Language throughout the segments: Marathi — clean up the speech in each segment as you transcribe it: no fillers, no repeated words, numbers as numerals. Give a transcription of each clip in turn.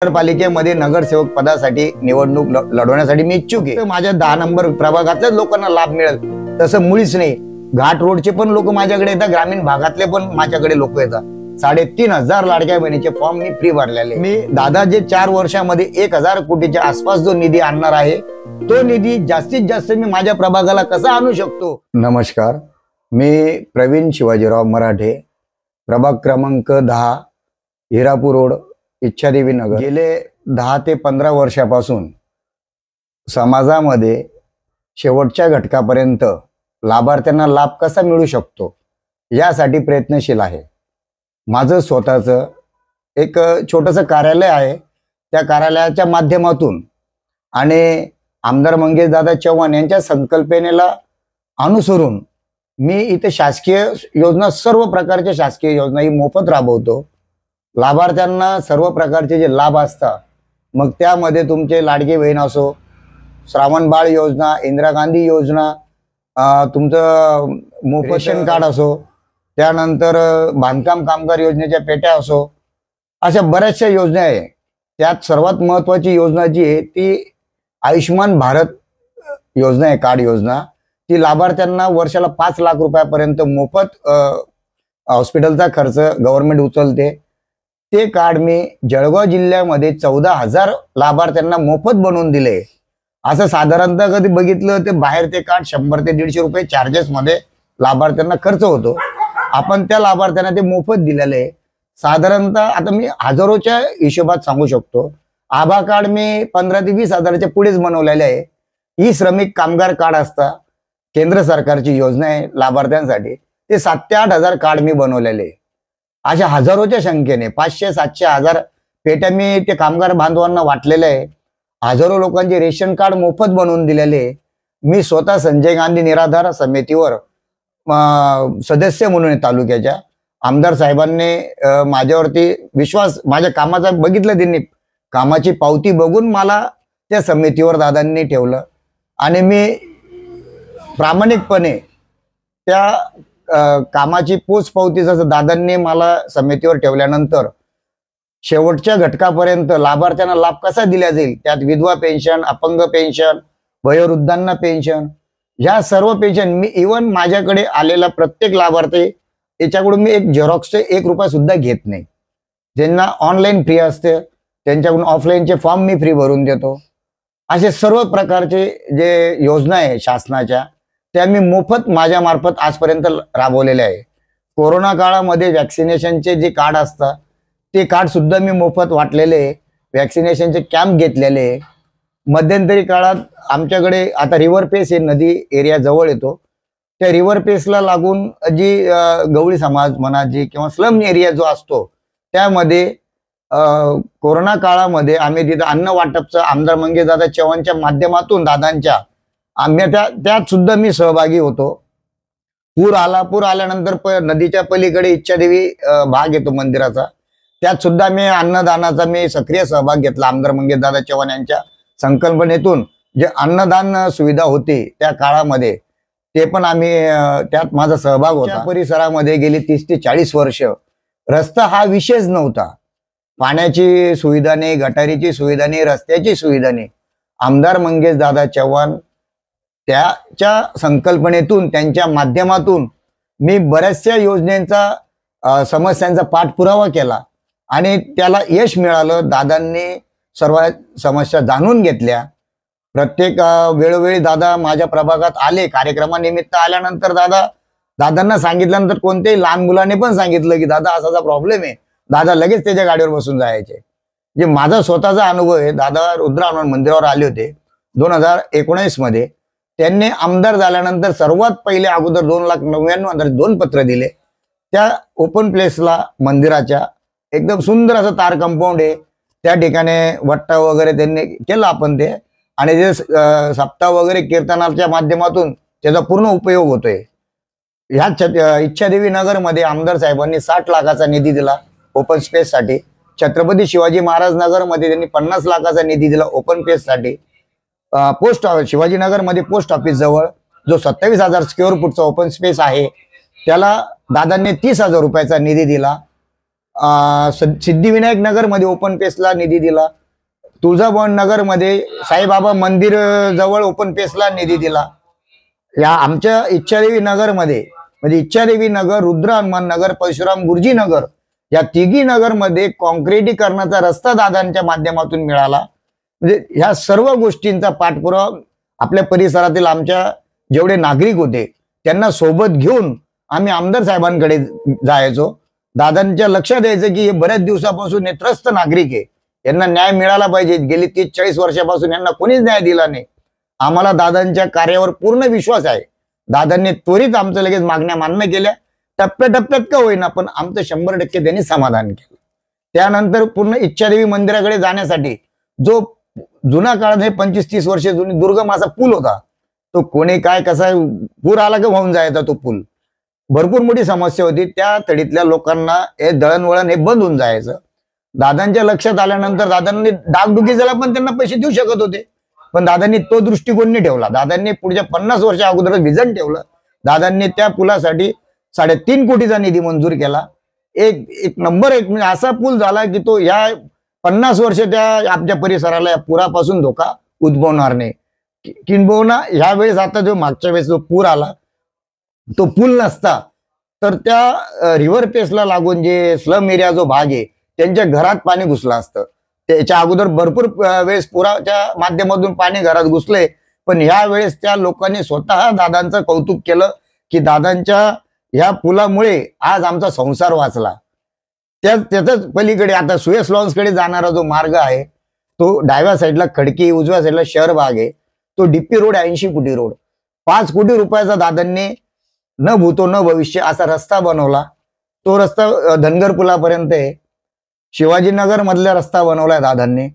नगरपालिकेमध्ये नगरसेवक पदासाठी निवडणूक लढवण्यासाठी मी इच्छुक आहे। माझ्या 10 नंबर प्रभागातल्या लोकांना लाभ मिळेल तसं मुळीच नाही। घाट रोडचे पण लोक माझ्याकडे येतात, ग्रामीण भागातले पण माझ्याकडे लोक येतात। 3,500 लाडक्या बहिणीचे फॉर्म मी फ्री भरलेले। मी दादा जे 4 वर्षामध्ये 1,000 कोटीच्या आसपास जो निधी आणणार आहे तो निधी जास्तीत जास्त मी माझ्या प्रभागाला कसा आणू शकतो। नमस्कार, मी प्रवीण शिवाजीराव मराठे, प्रभाग क्रमांक 10, हिरापूर रोड, इच्छादेवी नगर। गेले 10 ते 15 वर्षापासून समाजामध्ये शेवटच्या घटकापर्यंत लाभार्थ्यांना लाभ कसा मिळू शकतो यासाठी प्रयत्नशील आहे। माझं स्वतःचं एक छोटंसं कार्यालय आहे। त्या कार्यालयाच्या माध्यमातून आणि आमदार मंगेशदादा चव्हाण यांच्या संकल्पनेला अनुसरून मी इथे शासकीय योजना, सर्व प्रकारच्या शासकीय योजना ही मोफत राबवतो। लाभार्थ्यांना सर्व प्रकारचे जे लाभ असतात, मग त्यामध्ये तुमचे लाडकी बहीण असो, श्रावण बाळ योजना, इंदिरा गांधी योजना, तुमचं मोफत रेशन कार्ड असो, त्यानंतर बांधकाम कामगार योजनेच्या पेट्या असो, अशा बऱ्याचशा योजना आहे। त्यात सर्वात महत्त्वाची योजना जी आहे ती आयुष्यमान भारत योजना आहे, कार्ड योजना। ती लाभार्थ्यांना वर्षाला 5 लाख रुपयापर्यंत मोफत हॉस्पिटलचा खर्च गव्हर्नमेंट उचलते। ते कार्ड मी जळगाव जिल्ह्यामध्ये 14,000 लाभार्थ्यांना मोफत बनवून दिले। असं साधारणतः कधी बघितलं ते बाहेर ते कार्ड 100 ते 150 रुपये चार्जेस मध्ये लाभार्थ्यांना खर्च होतो। आपण त्या लाभार्थ्यांना ते मोफत दिलेले। साधारणतः आता मी हजारोच्या हिशोबात सांगू शकतो। आभा कार्ड मी 15 ते 20 हजाराच्या पुढेच बनवलेले आहे। ही श्रमिक कामगार कार्ड असतं, केंद्र सरकारची योजना आहे लाभार्थ्यांसाठी, ते 7 ते 8 हजार कार्ड मी बनवलेले। अशा हजारोच्या संख्येने 500, 700, 1000 पेट्या मी ते कामगार बांधवांना वाटलेले आहे। हजारो लोकांचे रेशन कार्ड मोफत बनवून दिलेले। मी स्वतः संजय गांधी निराधार समितीवर सदस्य म्हणून तालुक्याच्या आमदार साहेबांनी माझ्यावरती विश्वास, माझ्या कामाचा बघितलं, त्यांनी कामाची पावती बघून मला त्या समितीवर दादांनी ठेवलं आणि मी प्रामाणिकपणे त्या कामाची पोचपावती जसं दादांनी मला समितीवर ठेवल्यानंतर शेवटच्या घटकापर्यंत लाभार्थ्यांना लाभ कसा दिला जाईल, त्यात विधवा पेन्शन, अपंग पेन्शन, वयोवृद्धांना पेन्शन, ह्या सर्व पेन्शन मी इवन माझ्याकडे आलेला प्रत्येक लाभार्थी याच्याकडून मी एक झेरॉक्सचे 1 रुपया सुद्धा घेत नाही। ज्यांना ऑनलाईन फ्री असते त्यांच्याकडून ऑफलाईनचे फॉर्म मी फ्री भरून देतो। असे सर्व प्रकारचे जे योजना आहे शासनाच्या त्या मी मोफत माझ्या मार्फत आजपर्यंत राबवलेले आहे। कोरोना काळामध्ये वॅक्सिनेशनचे जे कार्ड असतात ते कार्ड सुद्धा मी मोफत वाटलेले, वॅक्सिनेशनचे कॅम्प घेतलेले। मध्यंतरी काळात आमच्याकडे आता रिव्हर पेस हे नदी एरिया जवळ येतो, त्या रिव्हर पेसला लागून जी गवळी समाज म्हणा जी किंवा स्लम एरिया जो असतो त्यामध्ये कोरोना काळामध्ये आम्ही तिथं अन्न वाटपचं आमदार मंगेशदादा चव्हाणच्या माध्यमातून दादांच्या आम्ही त्यात सुद्धा मी सहभागी होतो। पूर आल्यानंतर नदीच्या पलीकडे इच्छादेवी भाग येतो मंदिराचा, त्यात सुद्धा मी अन्नदानाचा मी सक्रिय सहभाग घेतला। आमदार मंगेशदादा चव्हाण यांच्या संकल्पनेतून जे अन्नदान सुविधा होती त्या काळामध्ये ते पण आम्ही त्यात माझा सहभाग होता। परिसरामध्ये गेली 30 ते 40 वर्ष रस्ता हा विषयच नव्हता। पाण्याची सुविधा नाही, गटारीची सुविधा नाही, रस्त्याची सुविधा नाही। आमदार मंगेशदादा चव्हाण त्याच्या संकल्पनेतून, त्यांच्या माध्यमातून मी बऱ्याचशा योजनेचा समस्यांचा पाठपुरावा केला आणि त्याला यश मिळालं। दादांनी सर्व समस्या जाणून घेतल्या। प्रत्येक वेळोवेळी दादा माझ्या प्रभागात आले, कार्यक्रमानिमित्त आल्यानंतर दादांना सांगितल्यानंतर कोणत्याही लहान मुलाने पण सांगितलं की दादा असा प्रॉब्लेम आहे, दादा लगेच त्याच्या गाडीवर बसून जायचे। जे माझा स्वतःचा अनुभव आहे, दादा रुद्र हनुमान मंदिरावर आले होते 2019 मध्ये। त्यांनी आमदार झाल्यानंतर सर्वात पहिले अगोदर 2,99,000 2 पत्र दिले। त्या ओपन प्लेसला मंदिराच्या एकदम सुंदर असं तार कंपाऊंड आहे, त्या ठिकाणी वट्टा वगैरे त्यांनी केलं आपण ते, आणि जे सप्ताह वगैरे कीर्तनाच्या माध्यमातून त्याचा पूर्ण उपयोग होतोय। ह्या इच्छादेवी नगरमध्ये आमदार साहेबांनी 60 लाखाचा निधी दिला ओपन स्पेससाठी। छत्रपती शिवाजी महाराज नगरमध्ये त्यांनी 50 लाखाचा निधी दिला ओपन स्पेससाठी। पोस्ट ऑफिस शिवाजीनगरमध्ये पोस्ट ऑफिस जवळ जो 27,000 स्क्वेअर फूटचा ओपन स्पेस आहे त्याला दादांनी 30,000 रुपयाचा निधी दिला। सिद्धिविनायक नगर मध्ये ओपन पेसला निधी दिला, तुळजाभवन नगर मध्ये साईबाबा मंदिर जवळ ओपन पेसला निधी दिला. या आमच्या इच्छादेवी नगर मध्ये म्हणजे इच्छादेवी नगर, रुद्र हनुमान नगर, परशुराम गुरुजी नगर या तिघी नगर मध्ये कॉन्क्रिटीकरणाचा रस्ता दादांच्या माध्यमातून मिळाला. म्हणजे ह्या सर्व गोष्टींचा पाठपुरावा आपल्या परिसरातील आमच्या जेवढे नागरिक होते त्यांना सोबत घेऊन आम्ही आमदार साहेबांकडे जायचो. दादांच्या लक्षात यायचं की हे बऱ्याच दिवसापासून हे त्रस्त नागरिक आहे, यांना न्याय मिळाला पाहिजे. गेली 30-40 वर्षापासून यांना कोणीच न्याय दिला नाही. आम्हाला दादांच्या कार्यावर पूर्ण विश्वास आहे. दादांनी त्वरित आमचं लगेच मागण्या मान्य केल्या, टप्प्याटप्प्यात का होईना पण आमचं 100% त्यांनी समाधान केलं. त्यानंतर पूर्ण इच्छादेवी मंदिराकडे जाण्यासाठी जो जुना काळात हे 25-30 वर्ष जुनी दुर्गम असा पूल होता, तो कोणी काय कसा पूर आला का वाहून जायचा तो पूल. भरपूर मोठी समस्या होती. त्या तडीतल्या लोकांना हे दळणवळण हे बंद होऊन जायचं. दादांच्या लक्षात आल्यानंतर दादांनी डागडुगीला पण त्यांना पैसे देऊ शकत होते, पण दादांनी तो दृष्टिकोन नाही ठेवला. दादांनी पुढच्या 50 वर्षा अगोदर विजन ठेवलं. दादांनी त्या पुलासाठी 3.5 कोटीचा निधी मंजूर केला. एक नंबर एक म्हणजे असा पूल झाला की तो या 50 वर्ष त्या आमच्या परिसराला या पुरापासून धोका उद्भवणार नाही. किंबहुना ह्या वेळेस आता जो मागच्या वेळेस जो पूर आला तो पूल नसता तर त्या रिव्हर पेसला लागून जे स्लम एरिया जो भाग आहे त्यांच्या घरात पाणी घुसलं असतं. त्याच्या अगोदर भरपूर वेळेस पुराच्या माध्यमातून पाणी घरात घुसले, पण ह्या वेळेस त्या लोकांनी स्वतः दादांचं कौतुक केलं की दादांच्या ह्या पुलामुळे आज आमचा संसार वाचला. त्याच्याच पलीकडे आता सुएस लॉन्सकडे जाणारा जो मार्ग आहे तो डाव्या साईडला खडकी, उजव्या साईडला शहर भाग आहे, तो डीपी रोड 80 कोटी रोड. 5 कोटी रुपयाचा दादांनी न भूतो न भविष्य असा रस्ता बनवला. तो रस्ता धनगर पुलापर्यंत आहे. शिवाजीनगर मधला रस्ता बनवलाय दादांनी.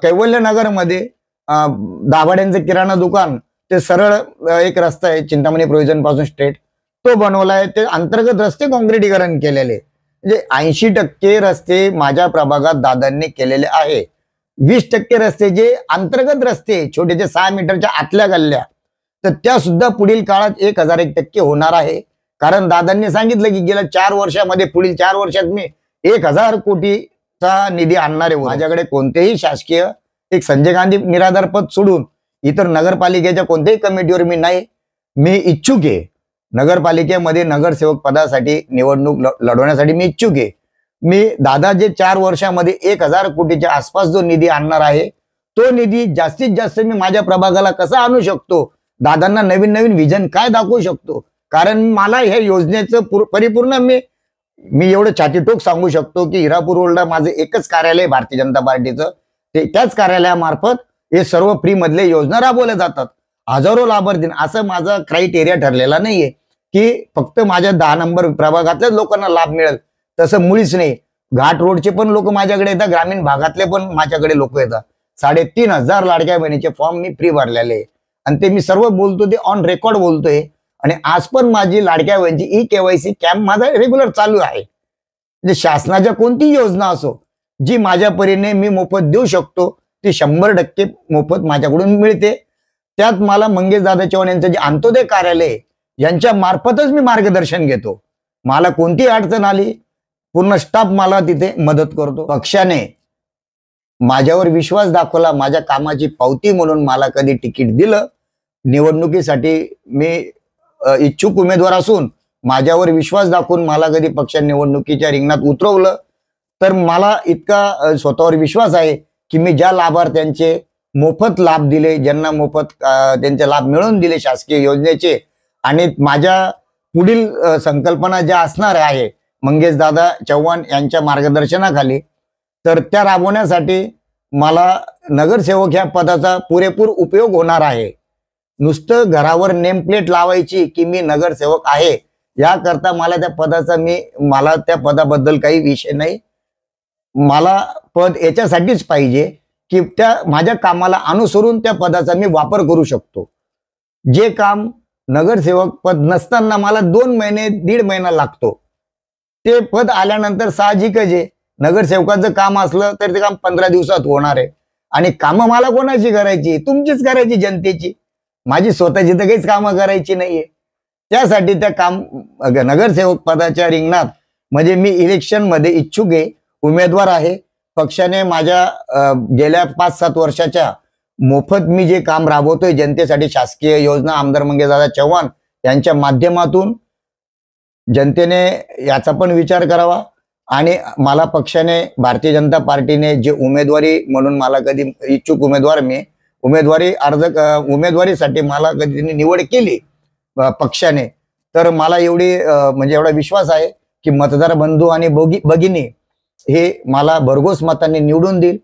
कैवल्यनगर मध्ये दाभाड्यांचं किराणा दुकान ते सरळ एक रस्ता आहे चिंतामणी प्रोव्हिजन पासून स्ट्रेट, तो बनवलाय. ते अंतर्गत रस्ते कॉन्क्रिटीकरण केलेले. म्हणजे 80% रस्ते माझ्या प्रभागात दादांनी केलेले आहे. 20% रस्ते जे अंतर्गत रस्ते छोटे जे 6 मीटरच्या आतल्या गल्ल्या तर त्या सुद्धा पुढील काळात 1001% होणार आहे. कारण दादांनी सांगितलं की गेल्या 4 वर्षामध्ये पुढील 4 वर्षात मी 1000 कोटीचा निधी आणणार आहे. माझ्याकडे कोणतेही शासकीय एक संजय गांधी निराधार पद सोडून इतर नगरपालिकेच्या कोणत्याही कमिटीवर मी नाही. मी इच्छुक आहे नगरपालिकेमध्ये नगरसेवक पदासाठी निवडणूक लढवण्यासाठी मी इच्छुक आहे. मी दादा जे 4 वर्षामध्ये 1000 कोटीच्या आसपास जो निधी आणणार आहे तो निधी जास्तीत जास्त मी माझ्या प्रभागाला कसा आणू शकतो, दादांना नवीन नवीन विजन काय दाखवू शकतो. कारण मला ह्या योजनेचं परिपूर्ण मी एवढं छातीटोक सांगू शकतो की हिरापूर रोडला माझं एकच कार्यालय भारतीय जनता पार्टीचं, त्याच कार्यालयामार्फत हे सर्व फ्री मधले योजना राबवल्या जातात. हजारो लाभार्थी. असं माझा क्रायटेरिया ठरलेला नाहीये की फक्त माझ्या 10 नंबर प्रभागातल्याच लोकांना लाभ मिळेल, तसं मुळीच नाही. घाट रोडचे पण लोक माझ्याकडे येतात, ग्रामीण भागातले पण माझ्याकडे लोक येतात. 3500 लाडक्या बहिणीचे फॉर्म मी फ्री भरलेले आणि ते मी सर्व बोलतो ते ऑन रेकॉर्ड बोलतोय. आणि आज पण माझी लाडक्या बहिणीची KYC कॅम्प माझा रेग्युलर चालू आहे. म्हणजे शासनाच्या कोणतीही योजना असो जी माझ्या परीने मी मोफत देऊ शकतो ती 100% मोफत माझ्याकडून मिळते. त्यात मला मंगेश दादा चव्हाण यांचं जे अंत्योदय कार्यालय यांच्या मार्फतच मी मार्गदर्शन घेतो. मला कोणती अडचण आली पूर्ण स्टाफ मला तिथे मदत करतो. पक्षाने माझ्यावर विश्वास दाखवला, माझ्या कामाची पावती म्हणून मला कधी तिकीट दिलं. निवडणुकीसाठी मी इच्छुक उमेदवार असून माझ्यावर विश्वास दाखवून मला कधी पक्ष निवडणुकीच्या रिंगणात उतरवलं तर मला इतका स्वतःवर विश्वास आहे की मी ज्या लाभार्थ्यांचे मोफत लाभ दिले, ज्यांना मोफत त्यांचे लाभ मिळवून दिले शासकीय योजनेचे, आणि माझ्या पुढील संकल्पना ज्या असणार आहे मंगेश दादा चव्हाण यांच्या मार्गदर्शनाखाली, तर त्या राबवण्यासाठी मला नगरसेवक ह्या पदाचा पुरेपूर उपयोग होणार आहे. नुसतं घरावर नेम प्लेट लावायची की मी नगरसेवक आहे याकरता मला त्या पदाबद्दल काही विषय नाही. मला पद याच्यासाठीच पाहिजे की त्या माझ्या कामाला अनुसरून त्या पदाचा मी वापर करू शकतो. जे काम नगरसेवक पद नसताना मला 2 महिने 1.5 महिना लागतो, ते पद आल्यानंतर साहजिकच आहे नगरसेवकाचं काम असलं तर ते काम 15 दिवसात होणार आहे. आणि कामं मला कोणाची करायची? तुमचीच करायची, जनतेची. माझी स्वतःची तर काहीच कामं करायची नाहीये. त्यासाठी त्या नगरसेवक पदाच्या रिंगणात म्हणजे मी इलेक्शन मध्ये इच्छुक आहे, उमेदवार आहे. पक्षाने माझ्या गेल्या 5-7 वर्षाच्या मोफत मी जे काम राबवतोय जनतेसाठी, शासकीय योजना, आमदार मंगेशदादा चव्हाण यांच्या माध्यमातून जनतेने याचा पण विचार करावा. आणि मला पक्षाने, भारतीय जनता पार्टीने जे उमेदवारी म्हणून मला कधी इच्छुक उमेदवार मी उमेदवारीसाठी मला कधी निवड केली पक्षाने, तर मला म्हणजे एवढा विश्वास आहे की मतदार बंधू आणि भगिनी हे मला भरघोस मतांनी निवडून देईल.